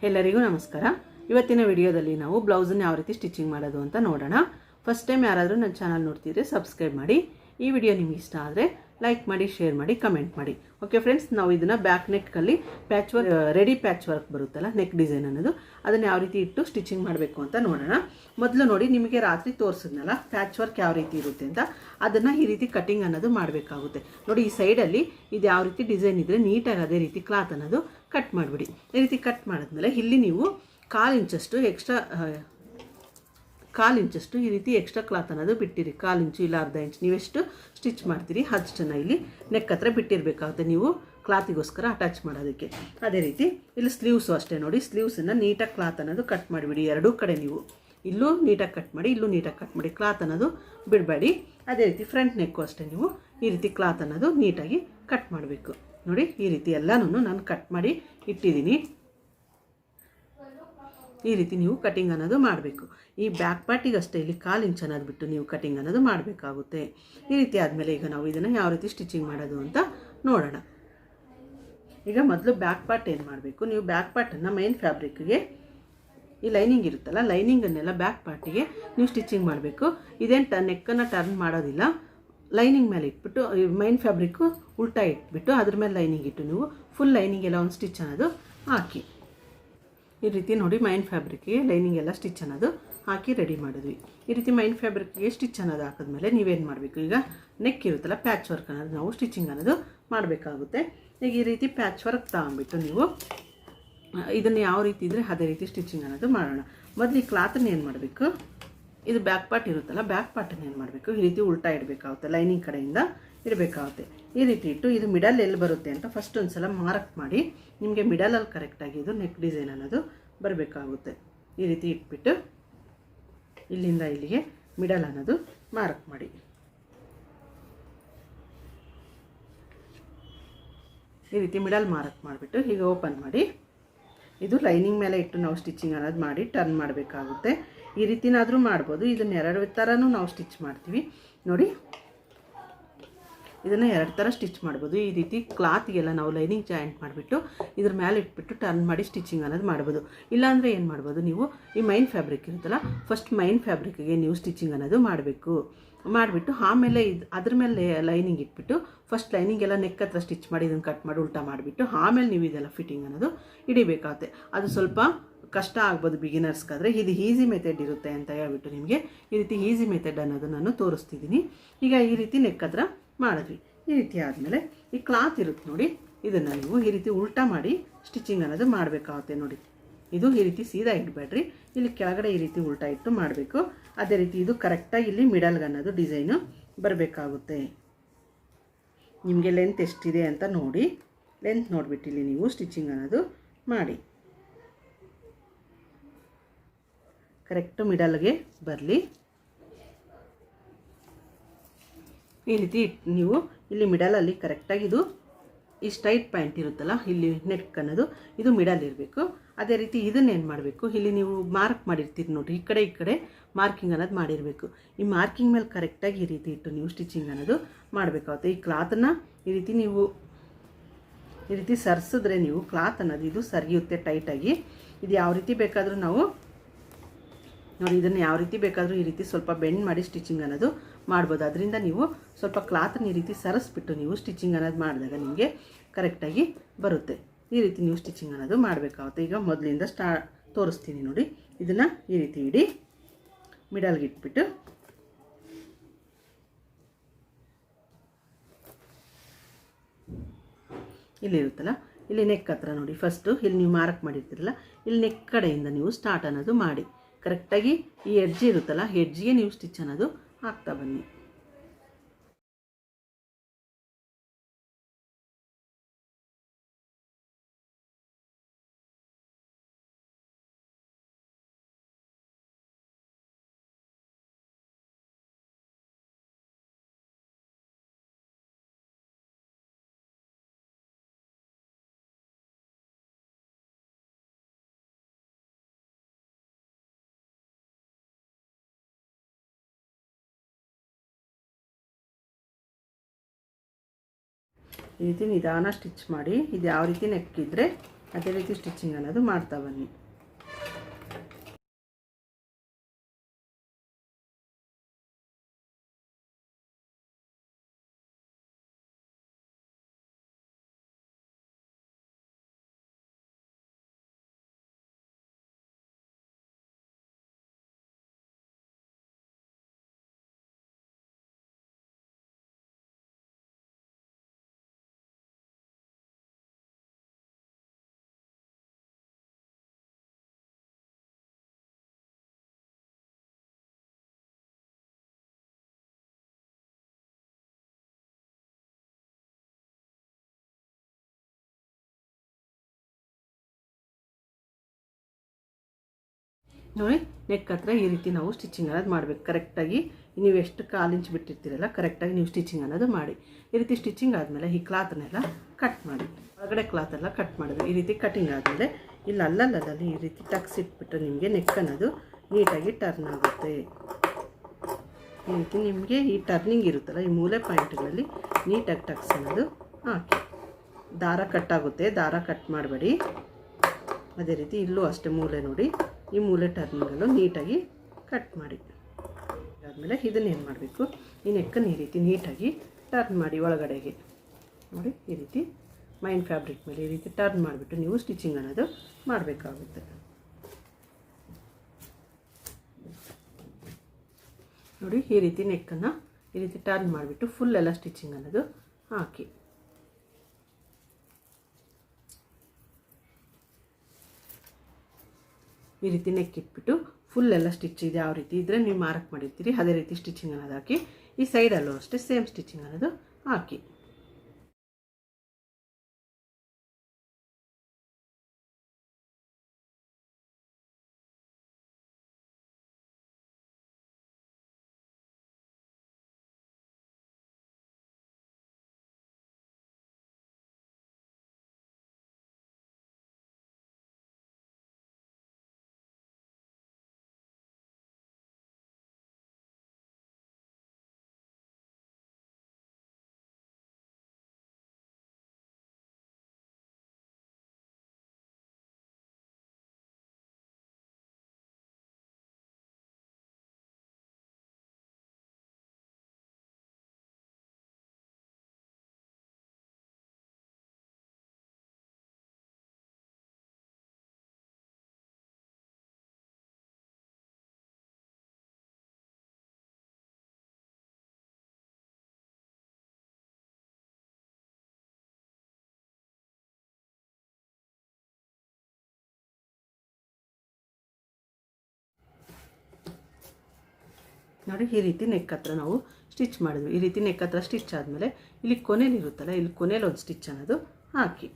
ಎಲ್ಲರಿಗೂ ನಮಸ್ಕಾರ. ಇವತ್ತಿನ ವಿಡಿಯೋದಲ್ಲಿ ನಾವು ಬ್ಲೌಸನ್ನು ಯಾವ ರೀತಿ ಸ್ಟಿಚಿಂಗ್ ಮಾಡೋದು ಅಂತ ನೋಡೋಣ. ಫಸ್ಟ್ ಟೈಮ್ ಯಾರಾದರೂ ನನ್ನ ಚಾನಲ್ ನೋಡ್ತಿದ್ರೆ ಸಬ್ಸ್ಕ್ರೈಬ್ ಮಾಡಿ. ಈ ವಿಡಿಯೋ ನಿಮಗೆ ಇಷ್ಟ ಆದರೆ ಲೈಕ್ ಮಾಡಿ, ಶೇರ್ ಮಾಡಿ, ಕಮೆಂಟ್ ಮಾಡಿ. ಓಕೆ ಫ್ರೆಂಡ್ಸ್, ನಾವು ಇದನ್ನು ಬ್ಯಾಕ್ ನೆಕ್ಕಲ್ಲಿ patch work, ready patch work ಬರುತ್ತಲ್ಲ ನೆಕ್ ಡಿಸೈನ್ ಅನ್ನೋದು, ಅದನ್ನು ಯಾವ ರೀತಿ ಇಟ್ಟು ಸ್ಟಿಚಿಂಗ್ ಮಾಡಬೇಕು ಅಂತ ನೋಡೋಣ. ಮೊದಲು ನೋಡಿ, ನಿಮಗೆ ರಾತ್ರಿ ತೋರಿಸಿದ್ನಲ್ಲ ಪ್ಯಾಚ್ ವರ್ಕ್ ಯಾವ ರೀತಿ ಇರುತ್ತೆ ಅಂತ, ಅದನ್ನು ಈ ರೀತಿ ಕಟಿಂಗ್ ಅನ್ನೋದು ಮಾಡಬೇಕಾಗುತ್ತೆ. ನೋಡಿ, ಈ ಸೈಡಲ್ಲಿ ಇದು ಯಾವ ರೀತಿ ಡಿಸೈನ್ ಇದ್ದರೆ ನೀಟಾಗಿ ಅದೇ ರೀತಿ ಕ್ಲಾತ್ ಅನ್ನೋದು ಕಟ್ ಮಾಡಿಬಿಡಿ. ಈ ರೀತಿ ಕಟ್ ಮಾಡಿದ್ಮೇಲೆ ಇಲ್ಲಿ ನೀವು ಕಾಲು ಇಂಚಷ್ಟು ಈ ರೀತಿ ಎಕ್ಸ್ಟ್ರಾ ಕ್ಲಾತ್ ಅನ್ನೋದು ಬಿಟ್ಟಿರಿ. 1/4 ಇಂಚು ಇಲ್ಲ ಅರ್ಧ ಇಂಚು, ನೀವೆಷ್ಟು ಸ್ಟಿಚ್ ಮಾಡ್ತೀರಿ ಅಷ್ಟನ್ನು ಇಲ್ಲಿ ನೆಕ್ ಹತ್ರ ಬಿಟ್ಟಿರಬೇಕಾಗುತ್ತೆ ನೀವು ಕ್ಲಾತಿಗೋಸ್ಕರ ಅಟ್ಯಾಚ್ ಮಾಡೋದಕ್ಕೆ. ಅದೇ ರೀತಿ ಇಲ್ಲಿ ಸ್ಲೀವ್ಸು ಅಷ್ಟೇ ನೋಡಿ, ಸ್ಲೀವ್ಸನ್ನು ನೀಟಾಗಿ ಕ್ಲಾತ್ ಅನ್ನೋದು ಕಟ್ ಮಾಡಿಬಿಡಿ. ಎರಡೂ ಕಡೆ ನೀವು ಇಲ್ಲೂ ನೀಟಾಗಿ ಕಟ್ ಮಾಡಿ, ಇಲ್ಲೂ ನೀಟಾಗಿ ಕಟ್ ಮಾಡಿ, ಕ್ಲಾತ್ ಅನ್ನೋದು ಬಿಡಬೇಡಿ. ಅದೇ ರೀತಿ ಫ್ರಂಟ್ ನೆಕ್ಕು ಅಷ್ಟೇ ನೀವು ಈ ರೀತಿ ಕ್ಲಾತ್ ಅನ್ನೋದು ನೀಟಾಗಿ ಕಟ್ ಮಾಡಬೇಕು. ನೋಡಿ, ಈ ರೀತಿ ಎಲ್ಲನೂ ನಾನು ಕಟ್ ಮಾಡಿ ಇಟ್ಟಿದ್ದೀನಿ. ಈ ರೀತಿ ನೀವು ಕಟಿಂಗ್ ಅನ್ನೋದು ಮಾಡಬೇಕು. ಈ ಬ್ಯಾಕ್ ಪಾರ್ಟಿಗೆ ಅಷ್ಟೇ ಇಲ್ಲಿ 1/4 ಇಂಚ್ ಅನ್ನೋದು ಬಿಟ್ಟು ನೀವು ಕಟಿಂಗ್ ಅನ್ನೋದು ಮಾಡಬೇಕಾಗುತ್ತೆ. ಈ ರೀತಿ ಆದಮೇಲೆ ಈಗ ನಾವು ಇದನ್ನು ಯಾವ ರೀತಿ ಸ್ಟಿಚಿಂಗ್ ಮಾಡೋದು ಅಂತ ನೋಡೋಣ. ಈಗ ಮೊದಲು ಬ್ಯಾಕ್ ಪಾರ್ಟ್ ಏನು ಮಾಡಬೇಕು, ನೀವು ಬ್ಯಾಕ್ ಪಾರ್ಟನ್ನು ಮೈನ್ ಫ್ಯಾಬ್ರಿಕ್ಗೆ ಈ ಲೈನಿಂಗ್ ಇರುತ್ತಲ್ಲ, ಲೈನಿಂಗನ್ನೆಲ್ಲ ಬ್ಯಾಕ್ ಪಾರ್ಟಿಗೆ ನೀವು ಸ್ಟಿಚಿಂಗ್ ಮಾಡಬೇಕು. ಇದೇನು ನೆಕ್ಕನ್ನು ಟರ್ನ್ ಮಾಡೋದಿಲ್ಲ. ಲೈನಿಂಗ್ ಮೇಲೆ ಇಟ್ಬಿಟ್ಟು ಮೈನ್ ಫ್ಯಾಬ್ರಿಕ್ಕು ಉಲ್ಟಾ ಇಟ್ಬಿಟ್ಟು ಅದ್ರ ಮೇಲೆ ಲೈನಿಂಗ್ ಇಟ್ಟು ನೀವು ಫುಲ್ ಲೈನಿಂಗ್ ಎಲ್ಲ ಒಂದು ಸ್ಟಿಚ್ ಅನ್ನೋದು ಹಾಕಿ. ಈ ರೀತಿ ನೋಡಿ, ಮೈನ್ ಫ್ಯಾಬ್ರಿಕ್ಗೆ ಲೈನಿಂಗ್ ಎಲ್ಲ ಸ್ಟಿಚ್ ಅನ್ನೋದು ಹಾಕಿ ರೆಡಿ ಮಾಡಿದ್ವಿ. ಈ ರೀತಿ ಮೈನ್ ಫ್ಯಾಬ್ರಿಕ್ಗೆ ಸ್ಟಿಚ್ ಅನ್ನೋದು ಹಾಕಿದ್ಮೇಲೆ ನೀವೇನು ಮಾಡಬೇಕು, ಈಗ ನೆಕ್ ಇರುತ್ತಲ್ಲ ಪ್ಯಾಚ್ ವರ್ಕ್ ಅನ್ನೋದು ನಾವು ಸ್ಟಿಚಿಂಗ್ ಅನ್ನೋದು ಮಾಡಬೇಕಾಗುತ್ತೆ. ಈಗ ಈ ರೀತಿ ಪ್ಯಾಚ್ ವರ್ಕ್ ತಗೊಂಬಿಟ್ಟು ನೀವು ಇದನ್ನು ಯಾವ ರೀತಿ ಇದ್ದರೆ ಅದೇ ರೀತಿ ಸ್ಟಿಚಿಂಗ್ ಅನ್ನೋದು ಮಾಡೋಣ. ಮೊದಲು ಈ ಕ್ಲಾತನ್ನು ಏನು ಮಾಡಬೇಕು, ಇದು ಬ್ಯಾಕ್ ಪಾರ್ಟ್ ಇರುತ್ತಲ್ಲ, ಬ್ಯಾಕ್ ಪಾರ್ಟನ್ನು ಏನು ಮಾಡಬೇಕು, ಈ ರೀತಿ ಉಲ್ಟಾ ಇಡಬೇಕಾಗುತ್ತೆ, ಲೈನಿಂಗ್ ಕಡೆಯಿಂದ ಇಡಬೇಕಾಗುತ್ತೆ. ಈ ರೀತಿ ಇಟ್ಟು ಇದು ಮಿಡಲ್ ಎಲ್ಲಿ ಬರುತ್ತೆ ಅಂತ ಫಸ್ಟ್ ಒಂದು ಸಲ ಮಾರ್ಕ್ ಮಾಡಿ, ನಿಮಗೆ ಮಿಡಲಲ್ಲಿ ಕರೆಕ್ಟಾಗಿ ಇದು ನೆಕ್ ಡಿಸೈನ್ ಅನ್ನೋದು ಬರಬೇಕಾಗುತ್ತೆ. ಈ ರೀತಿ ಇಟ್ಬಿಟ್ಟು ಇಲ್ಲಿಂದ ಇಲ್ಲಿಗೆ ಮಿಡಲ್ ಅನ್ನೋದು ಮಾರ್ಕ್ ಮಾಡಿ. ಈ ರೀತಿ ಮಿಡಲ್ ಮಾರ್ಕ್ ಮಾಡಿಬಿಟ್ಟು ಈಗ ಓಪನ್ ಮಾಡಿ, ಇದು ಲೈನಿಂಗ್ ಮೇಲೆ ಇಟ್ಟು ನಾವು ಸ್ಟಿಚಿಂಗ್ ಅನ್ನೋದು ಮಾಡಿ ಟರ್ನ್ ಮಾಡಬೇಕಾಗುತ್ತೆ. ಈ ರೀತಿನಾದರೂ ಮಾಡ್ಬೋದು. ಇದನ್ನು 2 ಥರನೂ ನಾವು ಸ್ಟಿಚ್ ಮಾಡ್ತೀವಿ ನೋಡಿ. ಇದನ್ನು 2 ಥರ ಸ್ಟಿಚ್ ಮಾಡ್ಬೋದು. ಈ ರೀತಿ ಕ್ಲಾತ್ಗೆಲ್ಲ ನಾವು ಲೈನಿಂಗ್ ಜಾಯಿಂಟ್ ಮಾಡಿಬಿಟ್ಟು ಇದ್ರ ಮೇಲೆ ಇಟ್ಬಿಟ್ಟು ಟರ್ನ್ ಮಾಡಿ ಸ್ಟಿಚಿಂಗ್ ಅನ್ನೋದು ಮಾಡ್ಬೋದು. ಇಲ್ಲಾಂದರೆ ಏನು ಮಾಡ್ಬೋದು, ನೀವು ಈ ಮೈನ್ ಫ್ಯಾಬ್ರಿಕ್ ಇರುತ್ತಲ್ಲ, ಫಸ್ಟ್ ಮೈನ್ ಫ್ಯಾಬ್ರಿಕ್ಗೆ ನೀವು ಸ್ಟಿಚಿಂಗ್ ಅನ್ನೋದು ಮಾಡಬೇಕು. ಮಾಡಿಬಿಟ್ಟು ಆಮೇಲೆ ಅದ್ರ ಮೇಲೆ ಲೈನಿಂಗ್ ಇಟ್ಬಿಟ್ಟು ಫಸ್ಟ್ ಲೈನಿಂಗ್ ಎಲ್ಲ ನೆಕ್ ಹತ್ರ ಸ್ಟಿಚ್ ಮಾಡಿ ಇದನ್ನು ಕಟ್ ಮಾಡಿ ಉಲ್ಟಾ ಮಾಡಿಬಿಟ್ಟು ಆಮೇಲೆ ನೀವು ಇದೆಲ್ಲ ಫಿಟ್ಟಿಂಗ್ ಅನ್ನೋದು ಹಿಡಿಬೇಕಾಗುತ್ತೆ. ಅದು ಸ್ವಲ್ಪ ಕಷ್ಟ ಆಗ್ಬೋದು ಬಿಗಿನರ್ಸ್ಗಾದರೆ. ಇದು ಈಸಿ ಮೆಥಡ್ ಇರುತ್ತೆ ಅಂತ ಹೇಳ್ಬಿಟ್ಟು ನಿಮಗೆ ಈ ರೀತಿ ಈಸಿ ಮೆಥಡ್ ಅನ್ನೋದು ನಾನು ತೋರಿಸ್ತಿದ್ದೀನಿ. ಈಗ ಈ ರೀತಿ ನೆಕ್ ಹತ್ರ ಮಾಡಿದ್ವಿ. ಈ ರೀತಿ ಆದಮೇಲೆ ಈ ಕ್ಲಾತ್ ಇರುತ್ತೆ ನೋಡಿ, ಇದನ್ನು ನೀವು ಈ ರೀತಿ ಉಲ್ಟಾ ಮಾಡಿ ಸ್ಟಿಚಿಂಗ್ ಅನ್ನೋದು ಮಾಡಬೇಕಾಗುತ್ತೆ. ನೋಡಿ, ಇದು ಈ ರೀತಿ ಸೀದಾ ಇಡಬೇಡ್ರಿ, ಇಲ್ಲಿ ಕೆಳಗಡೆ ಈ ರೀತಿ ಉಲ್ಟಾ ಇಟ್ಟು ಮಾಡಬೇಕು. ಅದೇ ರೀತಿ ಇದು ಕರೆಕ್ಟಾಗಿ ಇಲ್ಲಿ ಮಿಡಲ್ಗೆ ಅನ್ನೋದು ಡಿಸೈನು ಬರಬೇಕಾಗುತ್ತೆ. ನಿಮಗೆ ಲೆಂತ್ ಎಷ್ಟಿದೆ ಅಂತ ನೋಡಿ, ಲೆಂತ್ ನೋಡಿಬಿಟ್ಟು ಇಲ್ಲಿ ನೀವು ಸ್ಟಿಚಿಂಗ್ ಅನ್ನೋದು ಮಾಡಿ. ಕರೆಕ್ಟು ಮಿಡಲ್ಗೆ ಬರಲಿ. ಈ ರೀತಿ ನೀವು ಇಲ್ಲಿ ಮಿಡಲಲ್ಲಿ ಕರೆಕ್ಟಾಗಿ ಇದು ಈ ಸ್ಟ್ರೈಟ್ ಪಾಯಿಂಟ್ ಇರುತ್ತಲ್ಲ, ಇಲ್ಲಿ ನೆಕ್ ಅನ್ನೋದು ಇದು ಮಿಡಲ್ ಇರಬೇಕು. ಅದೇ ರೀತಿ ಇದನ್ನೇನು ಮಾಡಬೇಕು, ಇಲ್ಲಿ ನೀವು ಮಾರ್ಕ್ ಮಾಡಿರ್ತೀರಿ ನೋಡಿ, ಈ ಕಡೆ ಮಾರ್ಕಿಂಗ್ ಅನ್ನೋದು ಮಾಡಿರಬೇಕು. ಈ ಮಾರ್ಕಿಂಗ್ ಮೇಲೆ ಕರೆಕ್ಟಾಗಿ ಈ ರೀತಿ ಇಟ್ಟು ನೀವು ಸ್ಟಿಚಿಂಗ್ ಅನ್ನೋದು ಮಾಡಬೇಕಾಗುತ್ತೆ. ಈ ಕ್ಲಾತನ್ನು ಈ ರೀತಿ ನೀವು ಈ ರೀತಿ ಸರಿಸಿದ್ರೆ ನೀವು ಕ್ಲಾತ್ ಅನ್ನೋದು ಇದು ಸರಿಯುತ್ತೆ ಟೈಟಾಗಿ. ಇದು ಯಾವ ರೀತಿ ಬೇಕಾದರೂ ನಾವು ನೋಡಿ, ಇದನ್ನು ಯಾವ ರೀತಿ ಬೇಕಾದರೂ ಈ ರೀತಿ ಸ್ವಲ್ಪ ಬೆಂಡ್ ಮಾಡಿ ಸ್ಟಿಚಿಂಗ್ ಅನ್ನೋದು ಮಾಡ್ಬೋದು. ಅದರಿಂದ ನೀವು ಸ್ವಲ್ಪ ಕ್ಲಾತನ್ನು ಈ ರೀತಿ ಸರಿಸ್ಬಿಟ್ಟು ನೀವು ಸ್ಟಿಚಿಂಗ್ ಅನ್ನೋದು ಮಾಡಿದಾಗ ನಿಮಗೆ ಕರೆಕ್ಟಾಗಿ ಬರುತ್ತೆ. ಈ ರೀತಿ ನೀವು ಸ್ಟಿಚಿಂಗ್ ಅನ್ನೋದು ಮಾಡಬೇಕಾಗುತ್ತೆ. ಈಗ ಮೊದಲಿಂದ ತೋರಿಸ್ತೀನಿ ನೋಡಿ. ಇದನ್ನು ಈ ರೀತಿ ಇಡಿ, ಮಿಡಲ್ಗೆ ಇಟ್ಬಿಟ್ಟು ಇಲ್ಲಿರುತ್ತಲ್ಲ, ಇಲ್ಲಿ ನೆಕ್ ಹತ್ರ ನೋಡಿ, ಫಸ್ಟು ಇಲ್ಲಿ ನೀವು ಮಾರ್ಕ್ ಮಾಡಿರ್ತೀರಲ್ಲ, ಇಲ್ಲಿ ನೆಕ್ ಕಡೆಯಿಂದ ನೀವು ಸ್ಟಾರ್ಟ್ ಅನ್ನೋದು ಮಾಡಿ ಕರೆಕ್ಟಾಗಿ ಈ ಎಡ್ಜ್ ಇರುತ್ತಲ್ಲ, ಎಡ್ಜಿಗೆ ನೀವು ಸ್ಟಿಚ್ ಅನ್ನೋದು ಹಾಕ್ತಾ ಬನ್ನಿ. ಈ ರೀತಿ ನಿಧಾನ ಸ್ಟಿಚ್ ಮಾಡಿ. ಇದು ಯಾವ ರೀತಿ ನೆಕ್ಕಿದ್ರೆ ಅದೇ ರೀತಿ ಸ್ಟಿಚಿಂಗ್ ಅನ್ನೋದು ಮಾಡ್ತಾ ಬನ್ನಿ. ನೋಡಿ, ನೆಕ್ ಹತ್ರ ಈ ರೀತಿ ನಾವು ಸ್ಟಿಚಿಂಗ್ ಅನ್ನೋದು ಮಾಡಬೇಕು. ಕರೆಕ್ಟಾಗಿ ನೀವು ಎಷ್ಟು 1/4 ಇಂಚ್ ಬಿಟ್ಟಿರ್ತೀರಲ್ಲ, ಕರೆಕ್ಟಾಗಿ ನೀವು ಸ್ಟಿಚಿಂಗ್ ಅನ್ನೋದು ಮಾಡಿ. ಈ ರೀತಿ ಸ್ಟಿಚಿಂಗ್ ಆದಮೇಲೆ ಈ ಕ್ಲಾತ್ನೆಲ್ಲ ಕಟ್ ಮಾಡಿ. ಹೊರಗಡೆ ಕ್ಲಾತೆಲ್ಲ ಕಟ್ ಮಾಡಿದ್ರು. ಈ ರೀತಿ ಕಟಿಂಗ್ ಆದಮೇಲೆ ಇಲ್ಲಿ ಅಲ್ಲಲ್ಲಿ ಈ ರೀತಿ ಟಕ್ಸ್ ಇಟ್ಬಿಟ್ರೆ ನಿಮಗೆ ನೆಕ್ ಅನ್ನೋದು ನೀಟಾಗಿ ಟರ್ನ್ ಆಗುತ್ತೆ. ಈ ರೀತಿ ನಿಮಗೆ ಈ ಟರ್ನಿಂಗ್ ಇರುತ್ತಲ್ಲ, ಈ ಮೂಲೆ ಪಾಯಿಂಟ್ಗಳಲ್ಲಿ ನೀಟಾಗಿ ಟಕ್ಸ್ ಅನ್ನೋದು ಹಾಕಿ. ದಾರ ಕಟ್ಟಾಗುತ್ತೆ, ದಾರ ಕಟ್ ಮಾಡಬೇಡಿ. ಅದೇ ರೀತಿ ಇಲ್ಲೂ ಅಷ್ಟೇ ಮೂಲೆ ನೋಡಿ, ಈ ಮೂಲೆ ಟರ್ನಿಂಗಲ್ಲೂ ನೀಟಾಗಿ ಕಟ್ ಮಾಡಿ. ಆದಮೇಲೆ ಇದನ್ನೇನು ಮಾಡಬೇಕು, ಈ ನೆಕ್ಕನ್ನು ಈ ರೀತಿ ನೀಟಾಗಿ ಟರ್ನ್ ಮಾಡಿ ಒಳಗಡೆಗೆ. ನೋಡಿ, ಈ ರೀತಿ ಮೈನ್ ಫ್ಯಾಬ್ರಿಕ್ ಮೇಲೆ ಈ ರೀತಿ ಟರ್ನ್ ಮಾಡಿಬಿಟ್ಟು ನೀವು ಸ್ಟಿಚಿಂಗ್ ಅನ್ನೋದು ಮಾಡಬೇಕಾಗುತ್ತೆ. ನೋಡಿ, ಈ ರೀತಿ ನೆಕ್ಕನ್ನು ಈ ರೀತಿ ಟರ್ನ್ ಮಾಡಿಬಿಟ್ಟು ಫುಲ್ ಎಲ್ಲ ಸ್ಟಿಚಿಂಗ್ ಅನ್ನೋದು ಹಾಕಿ. ಈ ರೀತಿ ನೆಕ್ ಇಟ್ಬಿಟ್ಟು ಫುಲ್ ಎಲ್ಲ ಸ್ಟಿಚ್ ಇದೆ ಯಾವ ರೀತಿ ಇದ್ದರೆ ನೀವು ಮಾರ್ಕ್ ಮಾಡಿರ್ತೀರಿ ಅದೇ ರೀತಿ ಸ್ಟಿಚಿಂಗ್ ಅನ್ನೋದು ಹಾಕಿ. ಈ ಸೈಡಲ್ಲೂ ಅಷ್ಟೇ ಸೇಮ್ ಸ್ಟಿಚಿಂಗ್ ಅನ್ನೋದು ಹಾಕಿ. ನೋಡಿ, ಈ ರೀತಿ ನೆಕ್ ಹತ್ರ ನಾವು ಸ್ಟಿಚ್ ಮಾಡಿದ್ವಿ. ಈ ರೀತಿ ನೆಕ್ ಹತ್ರ ಸ್ಟಿಚ್ ಆದಮೇಲೆ ಇಲ್ಲಿ ಕೊನೆಯಲ್ಲಿ ಇರುತ್ತಲ್ಲ, ಇಲ್ಲಿ ಕೊನೆಯಲ್ಲಿ ಒಂದು ಸ್ಟಿಚ್ ಅನ್ನೋದು ಹಾಕಿ.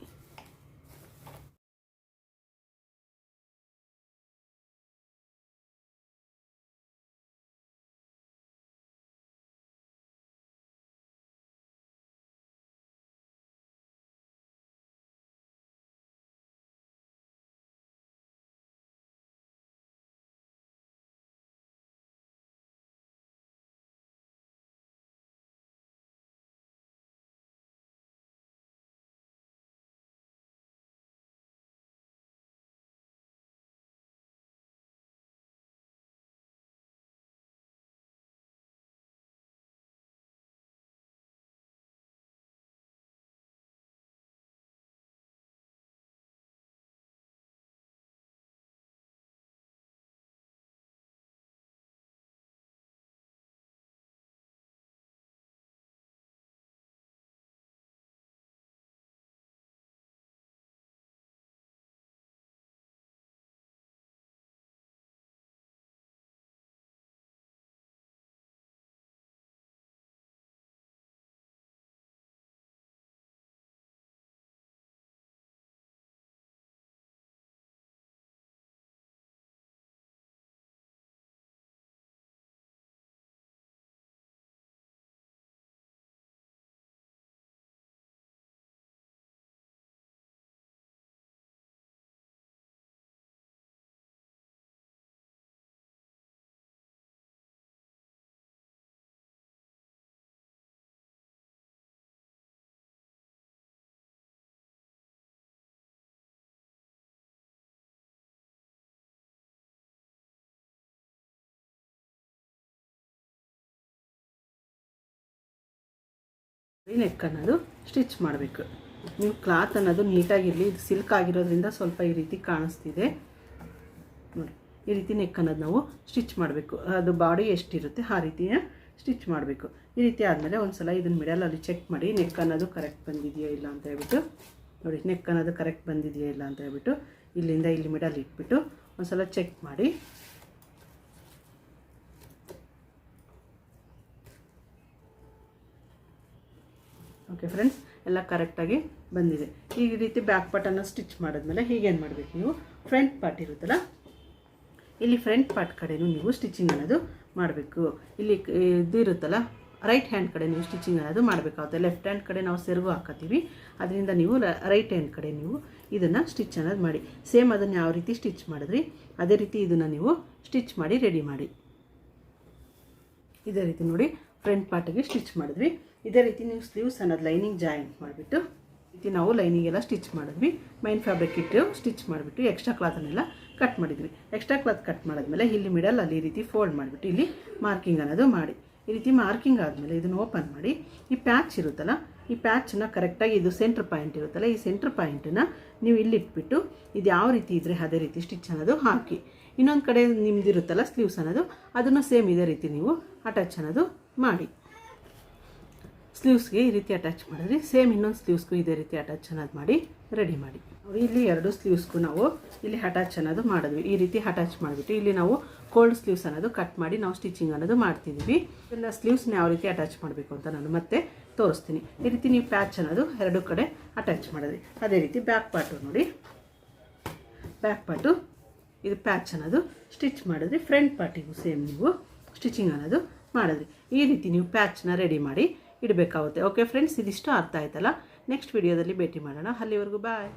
ನೆಕ್ ಅನ್ನೋದು ಸ್ಟಿಚ್ ಮಾಡಬೇಕು. ನೀವು ಕ್ಲಾತ್ ಅನ್ನೋದು ನೀಟಾಗಿರಲಿ. ಇದು ಸಿಲ್ಕ್ ಆಗಿರೋದ್ರಿಂದ ಸ್ವಲ್ಪ ಈ ರೀತಿ ಕಾಣಿಸ್ತಿದೆ ನೋಡಿ. ಈ ರೀತಿ ನೆಕ್ ಅನ್ನೋದು ನಾವು ಸ್ಟಿಚ್ ಮಾಡಬೇಕು. ಅದು ಬಾಡಿ ಎಷ್ಟಿರುತ್ತೆ ಆ ರೀತಿಯ ಸ್ಟಿಚ್ ಮಾಡಬೇಕು. ಈ ರೀತಿ ಆದಮೇಲೆ ಒಂದು ಸಲ ಇದನ್ನು ಮಿಡಲಲ್ಲಿ ಚೆಕ್ ಮಾಡಿ ನೆಕ್ ಅನ್ನೋದು ಕರೆಕ್ಟ್ ಬಂದಿದೆಯಾ ಇಲ್ಲ ಅಂತ ಹೇಳ್ಬಿಟ್ಟು ನೋಡಿ. ನೆಕ್ ಅನ್ನೋದು ಕರೆಕ್ಟ್ ಬಂದಿದೆಯಾ ಇಲ್ಲ ಅಂತ ಹೇಳ್ಬಿಟ್ಟು ಇಲ್ಲಿಂದ ಇಲ್ಲಿ ಮಿಡಲ್ ಇಟ್ಬಿಟ್ಟು ಒಂದು ಸಲ ಚೆಕ್ ಮಾಡಿ. ಓಕೆ ಫ್ರೆಂಡ್ಸ್, ಎಲ್ಲ ಕರೆಕ್ಟಾಗಿ ಬಂದಿದೆ. ಈ ರೀತಿ ಬ್ಯಾಕ್ ಪಾರ್ಟನ್ನು ಸ್ಟಿಚ್ ಮಾಡಿದ್ಮೇಲೆ ಹೀಗೇನು ಮಾಡಬೇಕು, ನೀವು ಫ್ರಂಟ್ ಪಾರ್ಟ್ ಇರುತ್ತಲ್ಲ, ಇಲ್ಲಿ ಫ್ರಂಟ್ ಪಾರ್ಟ್ ಕಡೆನೂ ನೀವು ಸ್ಟಿಚಿಂಗ್ ಅನ್ನೋದು ಮಾಡಬೇಕು. ಇಲ್ಲಿ ಇದು ಇರುತ್ತಲ್ಲ ರೈಟ್ ಹ್ಯಾಂಡ್ ಕಡೆ ನೀವು ಸ್ಟಿಚಿಂಗ್ ಅನ್ನೋದು ಮಾಡಬೇಕಾಗುತ್ತೆ. ಲೆಫ್ಟ್ ಹ್ಯಾಂಡ್ ಕಡೆ ನಾವು ಸೆರಗು ಹಾಕೋತೀವಿ, ಅದರಿಂದ ನೀವು ರೈಟ್ ಹ್ಯಾಂಡ್ ಕಡೆ ನೀವು ಇದನ್ನು ಸ್ಟಿಚ್ ಅನ್ನೋದು ಮಾಡಿ. ಸೇಮ್ ಅದನ್ನು ಯಾವ ರೀತಿ ಸ್ಟಿಚ್ ಮಾಡಿದ್ರಿ ಅದೇ ರೀತಿ ಇದನ್ನು ನೀವು ಸ್ಟಿಚ್ ಮಾಡಿ ರೆಡಿ ಮಾಡಿ. ಇದೇ ರೀತಿ ನೋಡಿ ಫ್ರಂಟ್ ಪಾರ್ಟಿಗೆ ಸ್ಟಿಚ್ ಮಾಡಿದ್ವಿ. ಇದೇ ರೀತಿ ನೀವು ಸ್ಲೀವ್ಸ್ ಅನ್ನೋದು ಲೈನಿಂಗ್ ಜಾಯಿಂಟ್ ಮಾಡಿಬಿಟ್ಟು ರೀತಿ ನಾವು ಲೈನಿಂಗೆಲ್ಲ ಸ್ಟಿಚ್ ಮಾಡಿದ್ವಿ. ಮೈನ್ ಫ್ಯಾಬ್ರಿಕ್ ಇಟ್ಟು ಸ್ಟಿಚ್ ಮಾಡಿಬಿಟ್ಟು ಎಕ್ಸ್ಟ್ರಾ ಕ್ಲಾತನ್ನೆಲ್ಲ ಕಟ್ ಮಾಡಿದ್ವಿ. ಎಕ್ಸ್ಟ್ರಾ ಕ್ಲಾತ್ ಕಟ್ ಮಾಡಿದ್ಮೇಲೆ ಇಲ್ಲಿ ಮಿಡಲಲ್ಲಿ ಈ ರೀತಿ ಫೋಲ್ಡ್ ಮಾಡಿಬಿಟ್ಟು ಇಲ್ಲಿ ಮಾರ್ಕಿಂಗ್ ಅನ್ನೋದು ಮಾಡಿ. ಈ ರೀತಿ ಮಾರ್ಕಿಂಗ್ ಆದಮೇಲೆ ಇದನ್ನು ಓಪನ್ ಮಾಡಿ. ಈ ಪ್ಯಾಚ್ ಇರುತ್ತಲ್ಲ, ಈ ಪ್ಯಾಚನ್ನ ಕರೆಕ್ಟಾಗಿ ಇದು ಸೆಂಟ್ರ್ ಪಾಯಿಂಟ್ ಇರುತ್ತಲ್ಲ, ಈ ಸೆಂಟ್ರ್ ಪಾಯಿಂಟನ್ನು ನೀವು ಇಲ್ಲಿ ಇಟ್ಬಿಟ್ಟು ಇದು ಯಾವ ರೀತಿ ಇದ್ದರೆ ಅದೇ ರೀತಿ ಸ್ಟಿಚ್ ಅನ್ನೋದು ಹಾಕಿ. ಇನ್ನೊಂದು ಕಡೆ ನಿಮ್ದು ಇರುತ್ತಲ್ಲ ಸ್ಲೀವ್ಸ್ ಅನ್ನೋದು, ಅದನ್ನು ಸೇಮ್ ಇದೇ ರೀತಿ ನೀವು ಅಟ್ಯಾಚ್ ಅನ್ನೋದು ಮಾಡಿ. ಸ್ಲೀವ್ಸ್ಗೆ ಈ ರೀತಿ ಅಟ್ಯಾಚ್ ಮಾಡಿದ್ರಿ, ಸೇಮ್ ಇನ್ನೊಂದು ಸ್ಲೀವ್ಸ್ಗೂ ಇದೇ ರೀತಿ ಅಟ್ಯಾಚ್ ಅನ್ನೋದು ಮಾಡಿ ರೆಡಿ ಮಾಡಿ. ನೋಡಿ ಇಲ್ಲಿ ಎರಡು ಸ್ಲೀವ್ಸ್ಗೂ ನಾವು ಇಲ್ಲಿ ಅಟ್ಯಾಚ್ ಅನ್ನೋದು ಮಾಡಿದ್ವಿ. ಈ ರೀತಿ ಅಟ್ಯಾಚ್ ಮಾಡಿಬಿಟ್ಟು ಇಲ್ಲಿ ನಾವು ಕೋಲ್ಡ್ ಸ್ಲೀವ್ಸ್ ಅನ್ನೋದು ಕಟ್ ಮಾಡಿ ನಾವು ಸ್ಟಿಚಿಂಗ್ ಅನ್ನೋದು ಮಾಡ್ತಿದ್ವಿ. ಎಲ್ಲ ಸ್ಲೀವ್ಸ್ನ ಯಾವ ರೀತಿ ಅಟ್ಯಾಚ್ ಮಾಡಬೇಕು ಅಂತ ನಾನು ಮತ್ತೆ ತೋರಿಸ್ತೀನಿ. ಈ ರೀತಿ ನೀವು ಪ್ಯಾಚ್ ಅನ್ನೋದು ಎರಡು ಕಡೆ ಅಟ್ಯಾಚ್ ಮಾಡಿದ್ರಿ. ಅದೇ ರೀತಿ ಬ್ಯಾಕ್ ಪಾರ್ಟು ನೋಡಿ, ಬ್ಯಾಕ್ ಪಾರ್ಟು ಇದು ಪ್ಯಾಚ್ ಅನ್ನೋದು ಸ್ಟಿಚ್ ಮಾಡಿದ್ರಿ. ಫ್ರಂಟ್ ಪಾರ್ಟಿಗೂ ಸೇಮ್ ನೀವು ಸ್ಟಿಚಿಂಗ್ ಅನ್ನೋದು ಮಾಡಿದ್ರಿ. ಈ ರೀತಿ ನೀವು ಪ್ಯಾಚ್ನ ರೆಡಿ ಮಾಡಿ ಇಡಬೇಕಾಗುತ್ತೆ. ಓಕೆ ಫ್ರೆಂಡ್ಸ್, ಇದಿಷ್ಟು ಅರ್ಥ ಆಯ್ತಲ್ಲ. ನೆಕ್ಸ್ಟ್ ವಿಡಿಯೋದಲ್ಲಿ ಭೇಟಿ ಮಾಡೋಣ. ಅಲ್ಲಿವರೆಗೂ ಬಾಯ್.